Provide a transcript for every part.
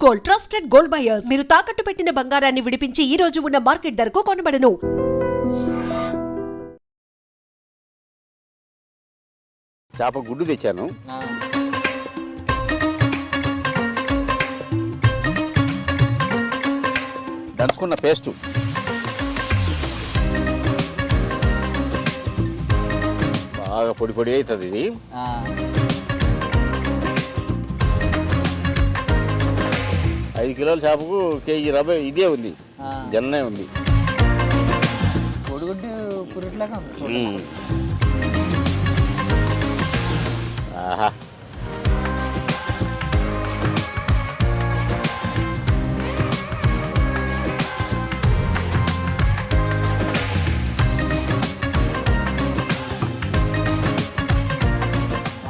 Gold, trusted gold buyers. మీరు తాకట్టు పెట్టిన బంగారాన్ని విడిపించి ఈ రోజు ఉన్న మార్కెట్ ధరకు కొనబడను. చేప గుడ్డు తెచ్చాను. దంచుకున్న పేస్టు, బాగా పొడి పొడి అవుతుంది. ఇది 5 కిలోల చేపకు కేజీ రవ్వ ఇదే ఉంది, జొన్నే ఉంది. కోడిగుడ్డు పురుట్లాగా ఆహా,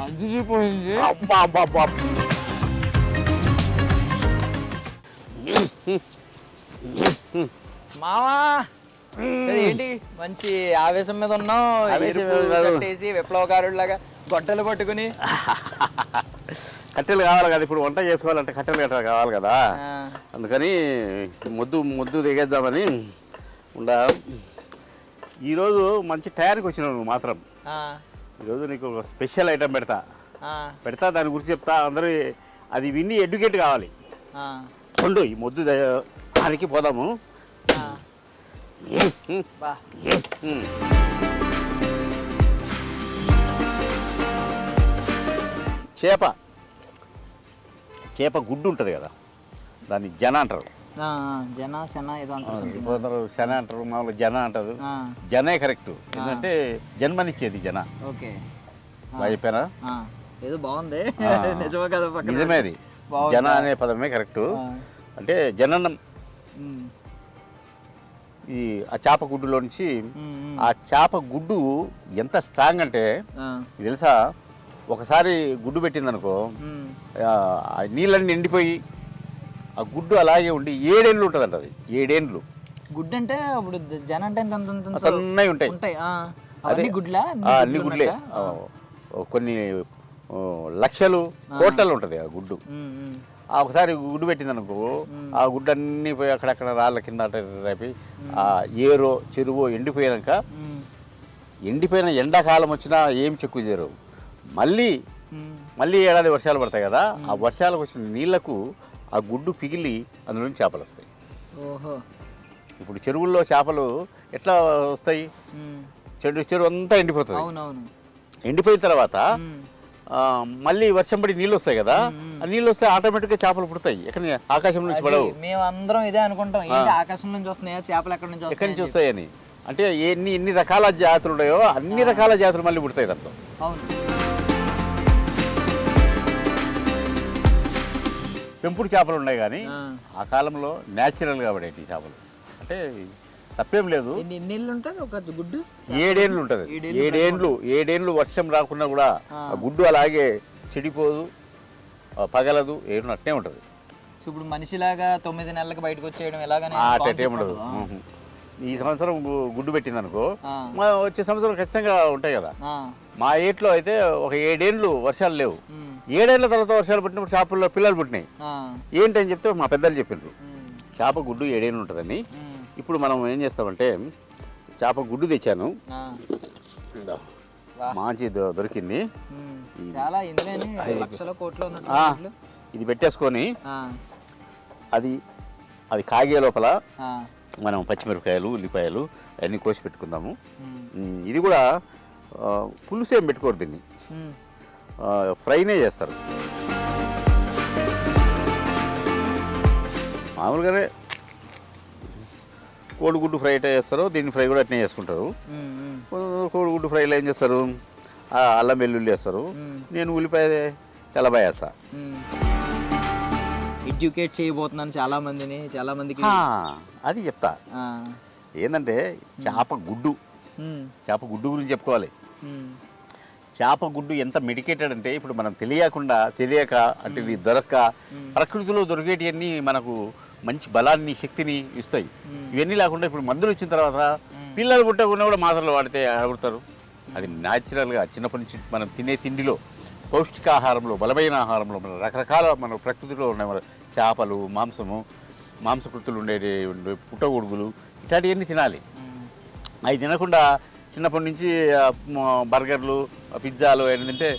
అదిరిపోయింది. అబ్బా అబ్బా అబ్బా. మావా ఏంటి మంచి ఆవేశం మీద ఉన్నావు, వేసి విప్లవకారుడిలాగా గొడ్డలు పట్టుకుని. కట్టెలు కావాలి కదా, ఇప్పుడు వంట చేసుకోవాలంటే కట్టెలు గట్రా కావాలి కదా, అందుకని ముద్దు దిగేద్దామని ఉండా. ఈరోజు మంచి టయానికి వచ్చినావు నువ్వు మాత్రం. ఈరోజు నీకు ఒక స్పెషల్ ఐటెం పెడతా, దాని గురించి చెప్తా. అందరూ అది విని ఎడ్యుకేట్ కావాలి. ఉండు, ఈ ముద్దు దానికి పోదాము. చేప గుడ్డు ఉంటుంది కదా, దాన్ని జన అంటారు. కొందరు శన అంటారు, మామూలు జన అంటారు. జనే కరెక్ట్, ఎందుకంటే జన్మనిచ్చేది జన. ఓకే, చెప్పానా? ఏదో బాగుంది, నిజమే కదా, నిజమేది. జన అనే పదమే కరెక్ట్. అంటే జననం. ఈ ఆ చేప గుడ్డులో నుంచి, ఆ చేప గుడ్డు ఎంత స్ట్రాంగ్ అంటే తెలుసా, ఒకసారి గుడ్డు పెట్టిందనుకో, నీళ్ళన్నీ ఎండిపోయి ఆ గుడ్డు అలాగే ఉండి 7 ఏళ్ళు ఉంటుంది అంట. అది 7 ఏళ్ళు గుడ్డు అంటే ఇప్పుడు జన అంటే సన్నవి ఉంటాయి. అన్ని గుడ్లా? అన్ని గుడ్లే, కొన్ని లక్షలు కోట్లలో ఉంటుంది ఆ గుడ్డు. ఒకసారి గుడ్డు పెట్టిందనుకో, ఆ గుడ్డు అన్నీ పోయి అక్కడక్కడ రాళ్ళ కింద రేపి ఆ ఏరో చెరువో ఎండిపోయాక, ఎండిపోయిన ఎండాకాలం వచ్చినా ఏం చెక్కు చేరు. మళ్ళీ ఏడాది వర్షాలు పడతాయి కదా, ఆ వర్షాలకు వచ్చిన నీళ్లకు ఆ గుడ్డు పిగిలి అందులో నుంచి చేపలు వస్తాయి. ఓహో, ఇప్పుడు చెరువుల్లో చేపలు ఎట్లా వస్తాయి? చెరువు అంతా ఎండిపోతుంది. ఎండిపోయిన తర్వాత మళ్ళీ వర్షం పడి నీళ్ళు వస్తాయి కదా, ఆ నీళ్ళు వస్తే ఆటోమేటిక్గా చేపలు పుడతాయి. ఎక్కడ ఆకాశం నుంచి పడవు. మేము అందరం ఇదే అనుకుంటాం, ఆకాశం నుంచి వస్తున్నాయా చేపలు, ఎక్కడి నుంచి వస్తాయని. అంటే ఎన్ని రకాల జాతులు ఉన్నాయో అన్ని రకాల జాతులు మళ్ళీ పుడతాయి దాంట్లో. పెంపుడు చేపలు ఉన్నాయి కానీ ఆ కాలంలో న్యాచురల్గా పడేటి చేపలు. అంటే తప్పేం లేదు. 7 ఏళ్ళు ఉంటుంది. 7 ఏళ్ళు వర్షం రాకున్నా కూడా ఆ గుడ్డు అలాగే చెడిపోదు, పగలదు, ఏడున్నట్టే ఉంటుంది. ఇప్పుడు మనిషిలాగా 9 నెలలకు బయటకు వచ్చేయడం ఎలాగనే ఉండదు. ఈ సంవత్సరం గుడ్డు పెట్టింది అనుకో, వచ్చే సంవత్సరం ఖచ్చితంగా ఉంటాయి కదా. మా ఏట్లో అయితే ఒక 7 ఏళ్ళు వర్షాలు లేవు. 7 ఏళ్ల తర్వాత వర్షాలు పుట్టినప్పుడు చేపల్లో పిల్లలు పుట్టినాయి. ఏంటని చెప్తే మా పెద్దలు చెప్పిండ్రు, చేప గుడ్డు 7 ఏళ్ళు ఉంటుందని. ఇప్పుడు మనం ఏం చేస్తామంటే, చేప గుడ్డు తెచ్చాను, మంచి దొరికింది. ఇది పెట్టేసుకొని అది కాగే లోపల మనం పచ్చిమిరపకాయలు, ఉల్లిపాయలు అన్నీ కోసి పెట్టుకుందాము. ఇది కూడా పులుసు ఏం పెట్టుకోరు, దీన్ని ఫ్రైనే చేస్తారు. మామూలుగానే కోడిగుడ్డు ఫ్రై ఎట్లా చేస్తారో దీన్ని ఫ్రై కూడా అట్నే చేసుకుంటారు. కోడిగుడ్డు ఫ్రైలో ఏం చేస్తారు, అల్లం వెల్లుల్లి వేస్తారు. నేను ఉల్లిపాయ తెల్లబాయ వేస్తా. ఎడ్యుకేట్ చేయబోతున్నాను చాలా మందికి అది చెప్తా. ఏంటంటే చేప గుడ్డు గురించి చెప్పుకోవాలి. చేప గుడ్డు ఎంత మెడికేటెడ్ అంటే, ఇప్పుడు మనం తెలియక అంటే ఇది దొరక్క ప్రకృతిలో దొరికేటివన్నీ మనకు మంచి బలాన్ని, శక్తిని ఇస్తాయి. ఇవన్నీ లేకుండా ఇప్పుడు మందులు వచ్చిన తర్వాత పిల్లలు పుట్టకుండా కూడా మాత్రలు వాడితే అడుగుతారు. అది న్యాచురల్గా చిన్నప్పటి నుంచి మనం తినే తిండిలో, పౌష్టికాహారంలో, బలమైన ఆహారంలో, మన రకరకాల మన ప్రకృతిలో ఉన్న చేపలు మాంసకృతులు ఉండేవి పుట్టగొడుగులు ఇట్లాంటివన్నీ తినాలి. అవి తినకుండా చిన్నప్పటి నుంచి బర్గర్లు పిజ్జాలు ఏంటంటే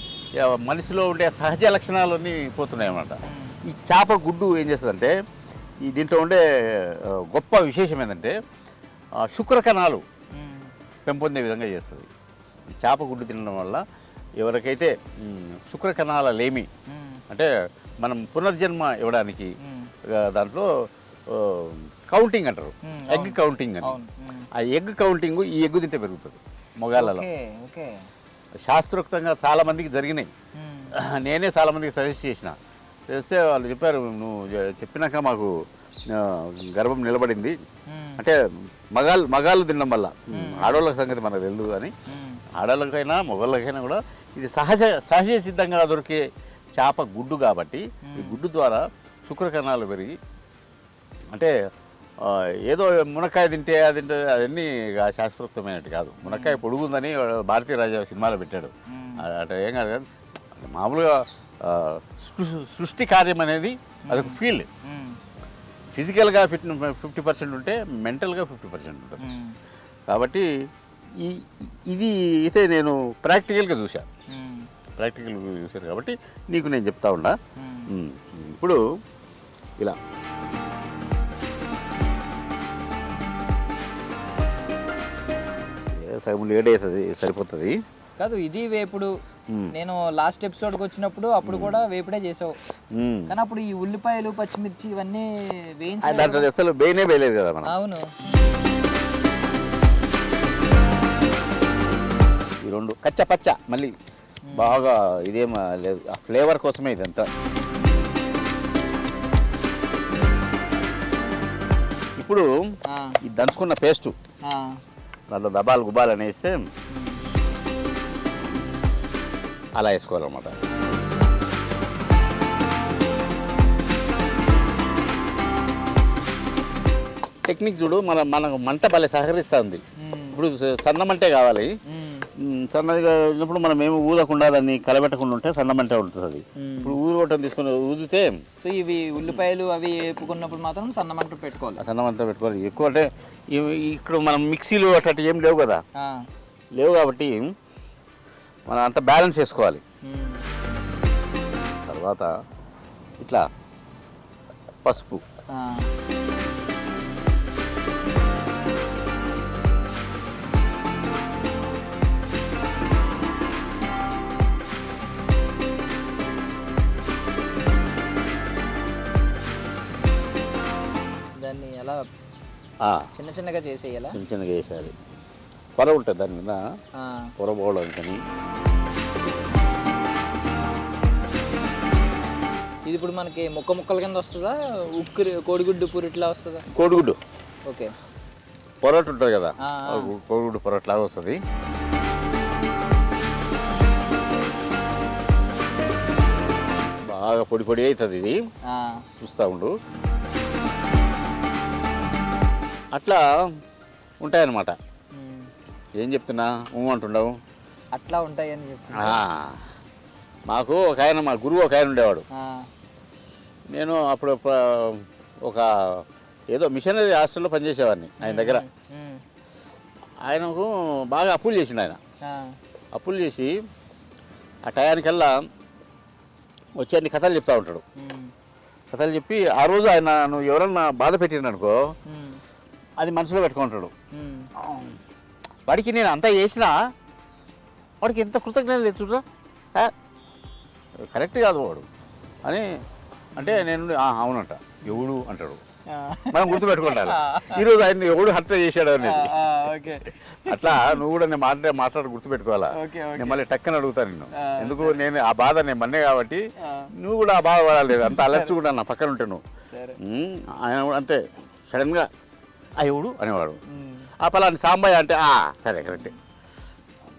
మనిషిలో ఉండే సహజ లక్షణాలన్నీ పోతున్నాయి అన్నమాట. ఈ చేప గుడ్డు ఏం చేస్తుందంటే ఈ దీంట్లో ఉండే గొప్ప విశేషం ఏంటంటే శుక్రకణాలు పెంపొందే విధంగా చేస్తుంది. ఈ చేప గుడ్డు తినడం వల్ల ఎవరికైతే శుక్రకణాల లేమి అంటే మనం పునర్జన్మ ఇవ్వడానికి దాంట్లో కౌంటింగ్ అంటారు, ఎగ్ కౌంటింగ్ అని. ఆ ఎగ్ కౌంటింగ్ ఈ ఎగ్గు తింటే పెరుగుతుంది మొగాళ్ళలో. శాస్త్రోక్తంగా చాలామందికి జరిగినాయి. నేనే చాలామందికి సజెస్ట్ చేస్తే వాళ్ళు చెప్పారు నువ్వు చెప్పినాక మాకు గర్భం నిలబడింది అంటే మగాళ్ళు తినడం వల్ల. ఆడవాళ్ళ సంగతి మనకు తెలియదు కానీ ఆడవాళ్ళకైనా మొగాళ్ళకైనా కూడా ఇది సహజ సిద్ధంగా దొరికే చేప గుడ్డు కాబట్టి ఈ గుడ్డు ద్వారా శుక్రకణాలు పెరిగి అంటే ఏదో మునక్కాయ తింటే అవన్నీ శాస్త్రోక్తమైనట్టు కాదు. మునక్కాయ పొడుగుందని భారతీయ రాజా సినిమాలో పెట్టాడు. అట్లా ఏం కాదు కానీ మామూలుగా సృష్టి కార్యం అనేది అదొక ఫీల్డ్. ఫిజికల్గా 50% ఉంటే మెంటల్గా 50% ఉంటుంది. కాబట్టి ఇది అయితే నేను ప్రాక్టికల్గా చూశాను కాబట్టి నీకు నేను చెప్తా ఉన్నా. ఇప్పుడు ఇలా సగం లేట్ అవుతుంది, సరిపోతుంది కాదు. ఇది వేపుడు నేను లాస్ట్ ఎపిసోడ్కి వచ్చినప్పుడు అప్పుడు కూడా వేపుడే చేసావు కానీ అప్పుడు ఈ ఉల్లిపాయలు పచ్చిమిర్చి ఇవన్నీ వేయించాలి. దాంట్లో అసలు వేయలేదు కదా మనం. అవును. ఈ రెండు కచ్చ మళ్ళీ బాగా ఇదేం లేదు, ఆ ఫ్లేవర్ కోసమే ఇదంతా. ఇప్పుడు ఈ దంచుకున్న పేస్టు దాంట్లో దబాలు గుబాలు అని వేస్తే అలా వేసుకోవాలన్నమాట. టెక్నిక్ చూడు, మనకు మంట భలే సహకరిస్తుంది. ఇప్పుడు సన్నమంటే కావాలి. సన్నగా ఉన్నప్పుడు మనం ఏమి ఊదకుండా దాన్ని కలబెట్టకుండా ఉంటే సన్నమంటే ఉంటుంది. ఇప్పుడు ఊరుగొట్టం తీసుకుని ఊదితే సో ఇవి ఉల్లిపాయలు అవి వేపుకున్నప్పుడు మాత్రం సన్నమంట పెట్టుకోవాలి. సన్నమంట పెట్టుకోవాలి. ఎక్కువ అంటే ఇక్కడ మనం మిక్సీలు అట్లా ఏం లేవు కదా, లేవు కాబట్టి మనం అంతా బ్యాలెన్స్ చేసుకోవాలి. తర్వాత ఇట్లా పసుపు, దాన్ని ఎలా చిన్నగా చేసేయాలా? చిన్నగా చేసేయాలి. పొర ఉంటుంది దాని మీద, పొర పోవడానికని. ఇది ఇప్పుడు మనకి ముక్కల కింద వస్తుందా, కోడిగుడ్డు పూరిట్లా వస్తుందా? కోడిగుడ్డు ఓకే, పొరటు ఉంటుంది కదా, కోడిగుడ్డు పొరట్లాగా వస్తుంది. బాగా పొడి పొడి అవుతుంది ఇది, చూస్తూ ఉండు. అట్లా ఉంటాయన్నమాట. ఏం చెప్తున్నా అంటుండవు, అట్లా ఉంటాయని చెప్తున్నా. మాకు ఒక ఆయన, మా గురువు ఒక ఆయన ఉండేవాడు. నేను అప్పుడు ఒక ఏదో మిషనరీ హాస్టల్లో పనిచేసేవాడిని ఆయన దగ్గర. ఆయనకు బాగా అప్పులు చేసిండు ఆయన. అప్పులు చేసి ఆ టయానికల్లా వచ్చి అన్ని కథలు చెప్తా ఉంటాడు. కథలు చెప్పి ఆ రోజు ఆయన నువ్వు ఎవరన్నా బాధ పెట్టిండు అనుకో, అది మనసులో పెట్టుకుంటాడు. వాడికి నేను అంతా చేసినా వాడికి ఎంత కృతజ్ఞత లేదు చూడరా, కరెక్ట్ కాదు వాడు అని అంటే నేను అవునంట ఎవడు అంటాడు. మనం గుర్తుపెట్టుకుంటాను ఈరోజు ఆయన ఎవడు హత్య చేశాడు అనేది. అట్లా నువ్వు కూడా నేను మాట్లాడి గుర్తుపెట్టుకోవాలా. నేను మళ్ళీ టక్కని అడుగుతాను నిన్ను, ఎందుకు నేను ఆ బాధ నేను మన్నే కాబట్టి నువ్వు కూడా ఆ బాధ పడాలి. అంత అలర్చి కూడా నా పక్కన ఉంటే నువ్వు ఆయన అంతే సడన్గా ఆ ఎవడు అనేవాడు. ఆ పలాని సాంబయ్య అంటే సరే కరెక్టే,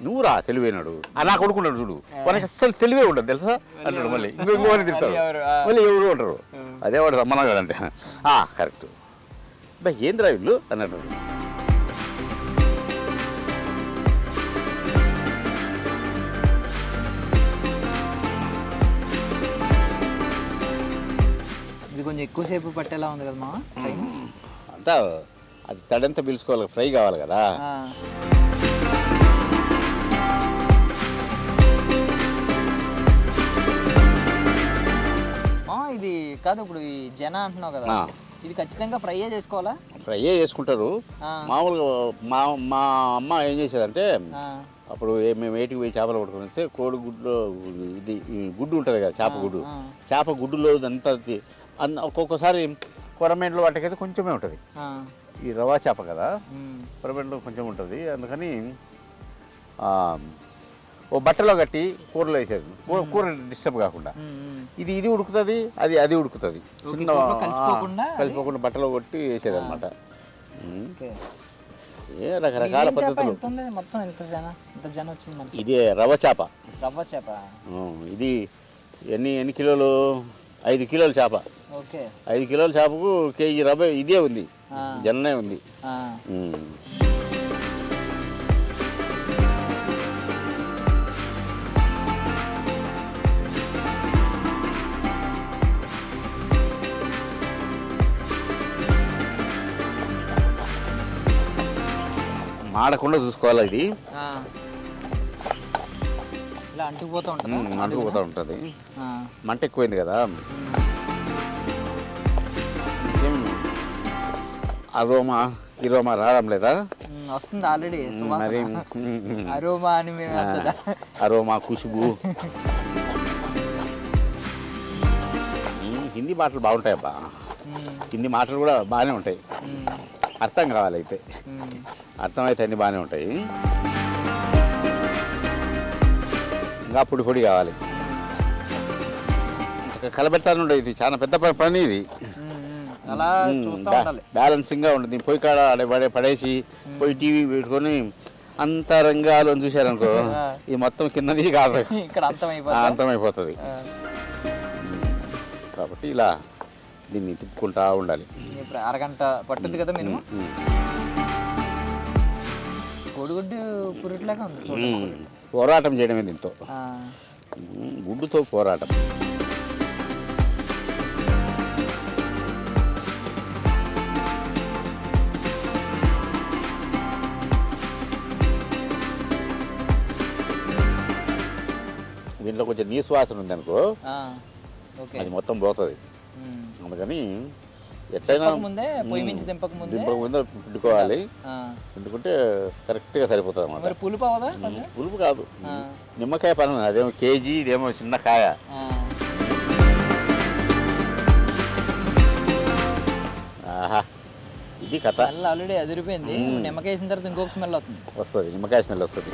నువ్వు రా తెలివైనాడు నా కొడుకుంటాడు చూడు, మనకి అస్సలు తెలివే ఉండదు తెలుసా అంటాడు. మళ్ళీ ఇంకోని తిడతాడు, మళ్ళీ ఎవరు అంటారు. అదే వాడు రమ్మన్నాడు అంటే కరెక్ట్ బా ఏంద్రా వీళ్ళు అన్నట్టు. కొంచెం ఎక్కువసేపు పట్టేలా ఉంది కదా మా టైం. అంతా అది తడంతా పీల్చుకోవాలి, ఫ్రై కావాలి కదా. ఇది కాదు, ఇప్పుడు ఈ జన అంటున్నావు కదా, ఇది ఖచ్చితంగా ఫ్రై చేసుకోవాలా? ఫ్రై చేసుకుంటారు మామూలుగా. మా అమ్మ ఏం చేసేదంటే, అప్పుడు మేము ఏటికి పోయి చేపలు పట్టుకుని వస్తే కోడి గుడ్లో ఇది గుడ్డు ఉంటుంది కదా, చేప గుడ్డు. చేప గుడ్డులో అంతా ఒక్కొక్కసారి కొరమేంట్లో వాటికైతే కొంచెమే ఉంటుంది. ఈ రవా చేప కదా, కొరమేంట్లో కొంచెం ఉంటుంది. అందుకని ఓ బట్టలో కట్టి కూరలో వేసేది, కూర డిస్టర్బ్ కాకుండా. ఇది ఉడుకుతుంది, అది ఉడుకుతుంది, చిన్న కలిసిపోకుండా బట్టలో కొట్టి వేసేది అనమాట. ఏ రకరకాల పద్ధతులు. ఇది రవ్వ చేప. ఇది ఎన్ని కిలోలు? 5 కిలోల చేప. 5 కిలోల చేపకు కేజీ రవ్వ ఇదే ఉంది, జననే ఉంది. మాడకుండా చూసుకోవాలి. ఇది ఇలా అంటుకుపోతూ ఉంటుంది. మంట ఎక్కువైంది కదా, అరోమా ఇరోమా రావడం లేదా? వస్తుంది ఆల్రెడీ అరోమా అని. అరోమా ఖుష్బు. హిందీ మాటలు బాగుంటాయబ్బా, హిందీ మాటలు కూడా బాగానే ఉంటాయి. అర్థం కావాలి, అయితే అర్థమైతే అన్నీ బాగానే ఉంటాయి. ఇంకా పొడి కావాలి. కలబెడతాను ఉండదు, ఇది చాలా పెద్ద పని. ఇది బ్యాలెన్సింగ్గా ఉంటుంది. పొయ్యి కాడ పడేసి పోయి టీవీ పెట్టుకొని అంతరంగాలు అని చూశారనుకో, ఇది మొత్తం కిందది కాదు, ఇక్కడ అంతమైపోతుంది. కాబట్టి ఇలా దీన్ని తిప్పుకుంటా ఉండాలి. అరగంట పట్టుద్ది కదా మినిమం. కోడిగుడ్డు పురిట్లాగా ఉంది. పోరాటం చేయడమే దీంతో, గుడ్డుతో పోరాటం. దీంట్లో కొంచెం నీసు వాసన ఉంది అనుకో, అది మొత్తం పోతుంది. అందుకని ఎట్లయినా దింపక ముందే పిండుకోవాలి. పిండుకుంటే కరెక్ట్గా సరిపోతుంది అన్నమాట. పులుపు కాదు, నిమ్మకాయ పని. అదేమో కేజీ, ఇదేమో చిన్న కాయ. ఆహా, ఇది కథ. ఆల్రెడీ అదిరిపోయింది. నిమ్మకాయ వేసిన తర్వాత ఇంకొక స్మెల్ వస్తుంది, నిమ్మకాయ స్మెల్ వస్తుంది.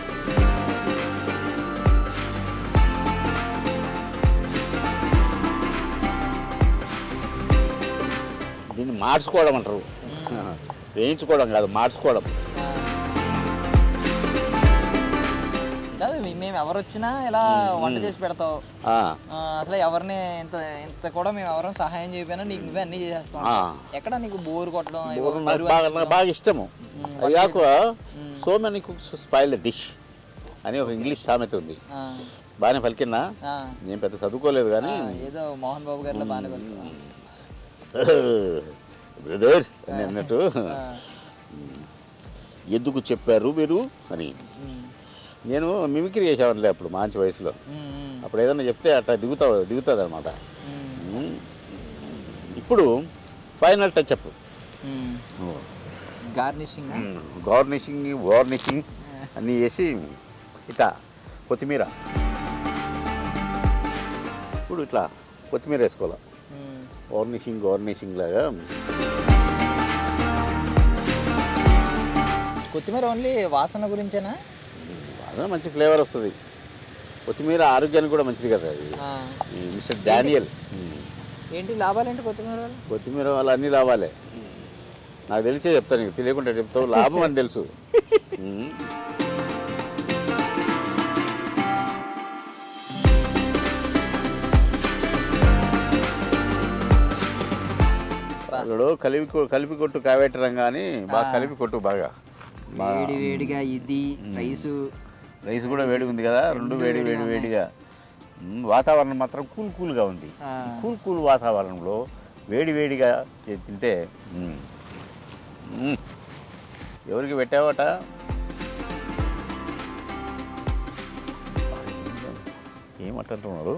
దీన్ని మార్చుకోవడం అంటారు, వేయించుకోవడం కాదు, మార్చుకోవడం. మేము ఎవరు వచ్చినా ఇలా వంట చేసి పెడతావు. అసలు ఎవరిని ఇంత కూడా మేము ఎవరైనా సహాయం చేయకపోయినా నీకు నువ్వే అన్ని చేసేస్తాం. ఎక్కడ నీకు బోర్ కొట్టడం బాగా ఇష్టము. అది కాక so many cooks spoil the dish అని ఒక ఇంగ్లీష్ సామెత ఉంది. బాగానే పలికినా, నేను పెద్ద చదువుకోలేదు కానీ ఏదో మోహన్ బాబు గారిలో బాగానే పలికినా. బ్రదర్ అని అన్నట్టు, ఎందుకు చెప్పారు మీరు అని. నేను మిమిక్రీ చేసేవాళ్ళే అప్పుడు మంచి వయసులో. అప్పుడు ఏదన్నా చెప్తే అట్లా దిగుతుంది అనమాట. ఇప్పుడు ఫైనల్ టచ్అప్, గార్నిషింగ్ అన్నీ వేసి ఇట్లా కొత్తిమీర. ఇప్పుడు ఇట్లా కొత్తిమీర వేసుకోవాలి, గార్నిషింగ్ లాగా. కొత్తిమీర ఓన్లీ వాసన గురించేనా? వాసన మంచి ఫ్లేవర్ వస్తుంది. కొత్తిమీర ఆరోగ్యానికి కూడా మంచిది కదా. అది మిస్టర్ డానియల్. ఏంటి లాభాలేంటి కొత్తిమీర వల్ల అన్నీ లాభాలే. నాకు తెలిసే చెప్తాను, నీకు తెలియకుండా చెప్తావు. లాభం అని తెలుసు. అల్లుడు కలిపి కొట్టు కావేటి రంగాని బాగా కలిపి కొట్టు. బాగా వేడిగా ఇది రైస్ కూడా వేడిగా ఉంది కదా, రెండు వేడిగా. వాతావరణం మాత్రం కూల్గా ఉంది. కూల్ వాతావరణంలో వేడి వేడిగా తింటే ఎవరికి పెట్టావట? ఏమంటున్నారు?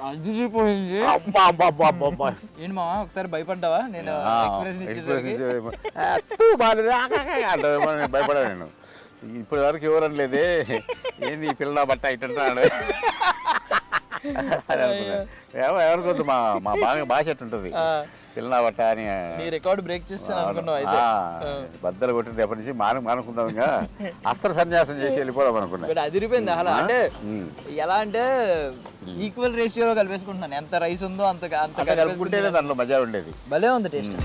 అదిరిపోయింది. అబ్బా అబ్బా అబ్బా అబ్బా అబ్బా. ఏంటి మామ ఒకసారి భయపడ్డావా నేను ఎక్స్ప్రెషన్ ఇచ్చేసరికి? భయపడా నేను ఇప్పటి వరకు ఎవరనలేదే, ఏంది ఈ పిల్ల బట్ట ఇట్టుంటాడు అని అనుకున్నాను. ఎవరికొద్దు, మా మా బాగా భాష ఎట్టుంటుంది, పిల్ల బట్ట అని. నీ రికార్డు బ్రేక్ చేస్తాను అనుకున్నావు అయితే. బద్దలు కొట్టింది ఎప్పటి నుంచి మానుకుందాం, ఇంకా అస్త్ర సన్యాసం చేసి వెళ్ళిపోదాం అనుకున్నా. అదిరిపోయింది అసలు. అంటే ఎలా అంటే ఈక్వల్ రేషియోలో కలిపేసుకుంటున్నాను, ఎంత రైస్ ఉందో అంత కలుపుకుంటేనే దాంట్లో మజా ఉండేది. భలే ఉంది టేస్ట్.